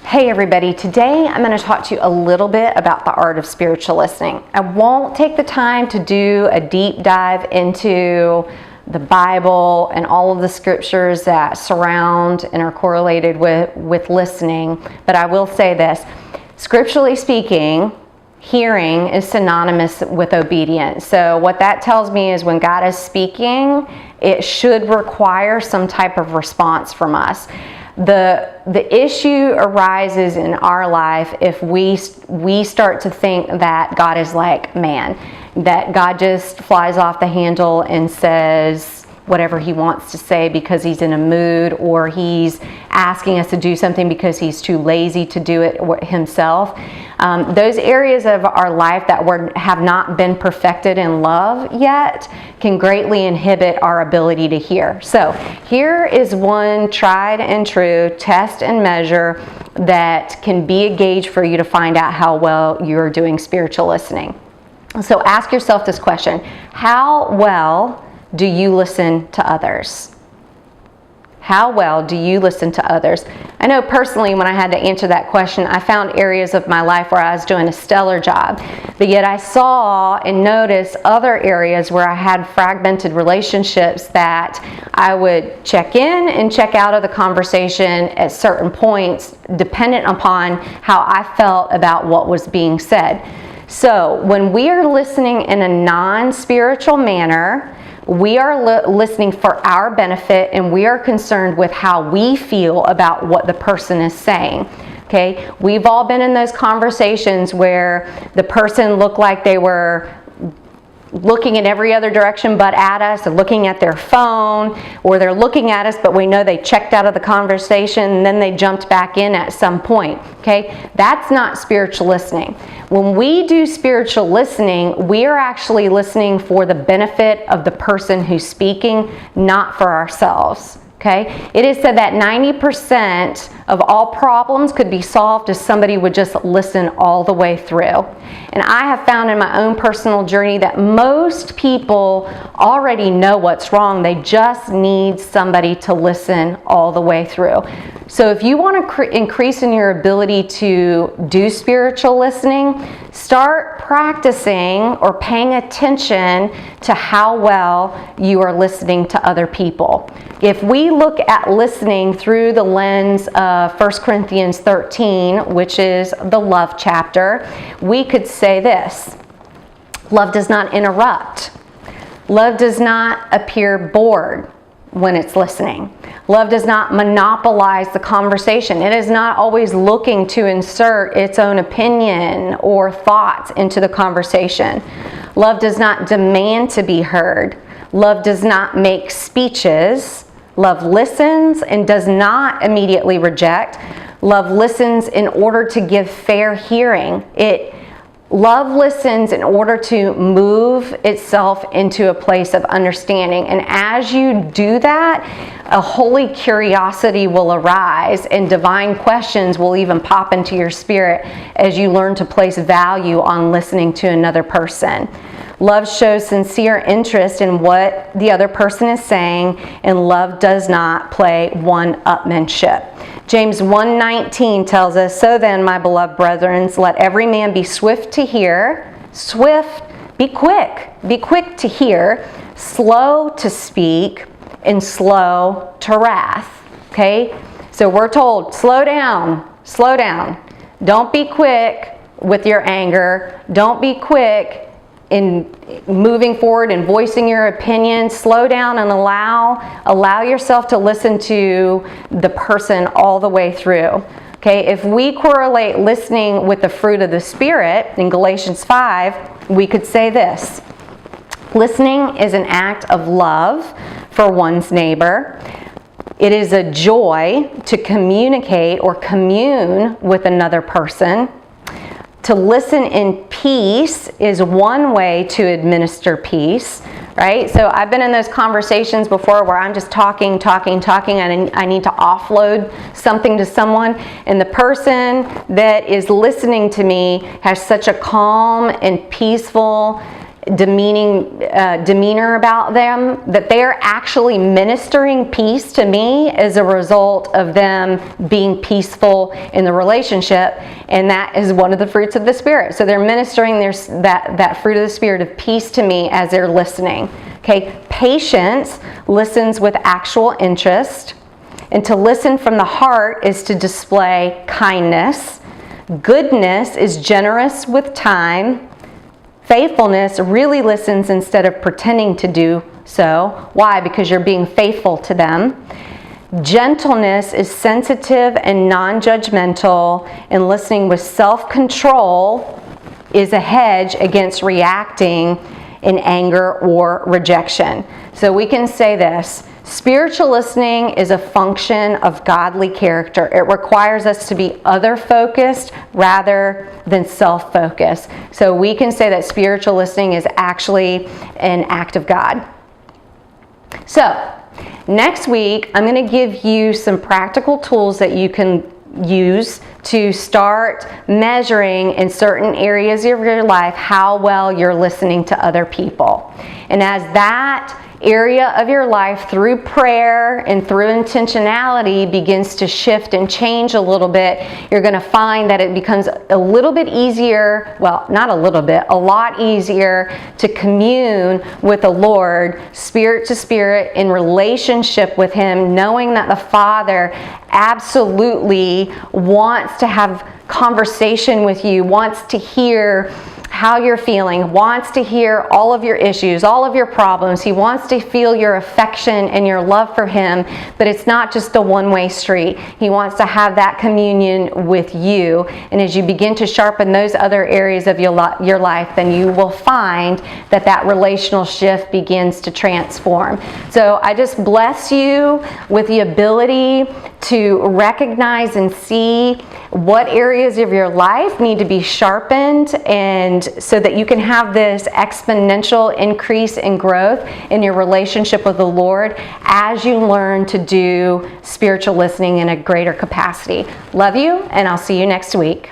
Hey everybody, today I'm going to talk to you a little bit about the art of spiritual listening. I won't take the time to do a deep dive into the Bible and all of the scriptures that surround and are correlated with listening, but I will say this. Scripturally speaking, hearing is synonymous with obedience. So what that tells me is when God is speaking, it should require some type of response from us. The issue arises in our life if we start to think that God is like man, that God just flies off the handle and says whatever he wants to say because he's in a mood, or he's asking us to do something because he's too lazy to do it himself. Those areas of our life that have not been perfected in love yet can greatly inhibit our ability to hear. So here is one tried and true test and measure that can be a gauge for you to find out how well you're doing spiritual listening. So ask yourself this question: how well do you listen to others? How well do you listen to others? I know personally when I had to answer that question, I found areas of my life where I was doing a stellar job, but yet I saw and noticed other areas where I had fragmented relationships that I would check in and check out of the conversation at certain points, dependent upon how I felt about what was being said. So when we are listening in a non-spiritual manner, we are listening for our benefit, and we are concerned with how we feel about what the person is saying. Okay, we've all been in those conversations where the person looked like they were looking in every other direction but at us, or looking at their phone, or they're looking at us but we know they checked out of the conversation and then they jumped back in at some point. Okay, that's not spiritual listening. When we do spiritual listening, we are actually listening for the benefit of the person who's speaking, not for ourselves. Okay, it is said that 90% of all problems could be solved if somebody would just listen all the way through. And I have found in my own personal journey that most people already know what's wrong. They just need somebody to listen all the way through. So if you want to increase in your ability to do spiritual listening, start practicing or paying attention to how well you are listening to other people. If we look at listening through the lens of 1 Corinthians 13, which is the love chapter, we could say this: love does not interrupt. Love does not appear bored when it's listening. Love does not monopolize the conversation. It is not always looking to insert its own opinion or thoughts into the conversation. Love does not demand to be heard. Love does not make speeches. Love listens and does not immediately reject. Love listens in order to give fair hearing. Love listens in order to move itself into a place of understanding. And as you do that, a holy curiosity will arise, and divine questions will even pop into your spirit as you learn to place value on listening to another person. Love shows sincere interest in what the other person is saying, and love does not play one-upmanship. James 1:19 tells us, "So then, my beloved brethren, let every man be swift to hear," be quick to hear, slow to speak, and slow to wrath. Okay? So we're told, slow down. Don't be quick with your anger. Don't be quick in moving forward and voicing your opinion. Slow down and allow yourself to listen to the person all the way through. Okay, if we correlate listening with the fruit of the Spirit in Galatians 5, we could say this: listening is an act of love for one's neighbor. It is a joy to communicate or commune with another person. To listen in peace is one way to administer peace, right? So I've been in those conversations before where I'm just talking, and I need to offload something to someone, and the person that is listening to me has such a calm and peaceful demeanor about them, that they are actually ministering peace to me as a result of them being peaceful in the relationship, and that is one of the fruits of the Spirit. So they're ministering that fruit of the Spirit of peace to me as they're listening. Okay, patience listens with actual interest, and to listen from the heart is to display kindness. Goodness is generous with time. Faithfulness really listens instead of pretending to do so. Why? Because you're being faithful to them. Gentleness is sensitive and non-judgmental, and listening with self-control is a hedge against reacting in anger or rejection. So we can say this: spiritual listening is a function of godly character. It requires us to be other-focused rather than self-focused. So we can say that spiritual listening is actually an act of God. So next week, I'm going to give you some practical tools that you can use to start measuring in certain areas of your life how well you're listening to other people. And as that area of your life, through prayer and through intentionality, begins to shift and change a little bit, you're going to find that it becomes a little bit easier, well, not a little bit, a lot easier to commune with the Lord, spirit to spirit, in relationship with Him, knowing that the Father absolutely wants to have conversation with you, wants to hear how you're feeling, wants to hear all of your issues, all of your problems. He wants to feel your affection and your love for Him, but it's not just a one-way street. He wants to have that communion with you. And as you begin to sharpen those other areas of your life, then you will find that that relational shift begins to transform. So I just bless you with the ability to recognize and see what areas of your life need to be sharpened, and so that you can have this exponential increase in growth in your relationship with the Lord as you learn to do spiritual listening in a greater capacity. Love you, and I'll see you next week.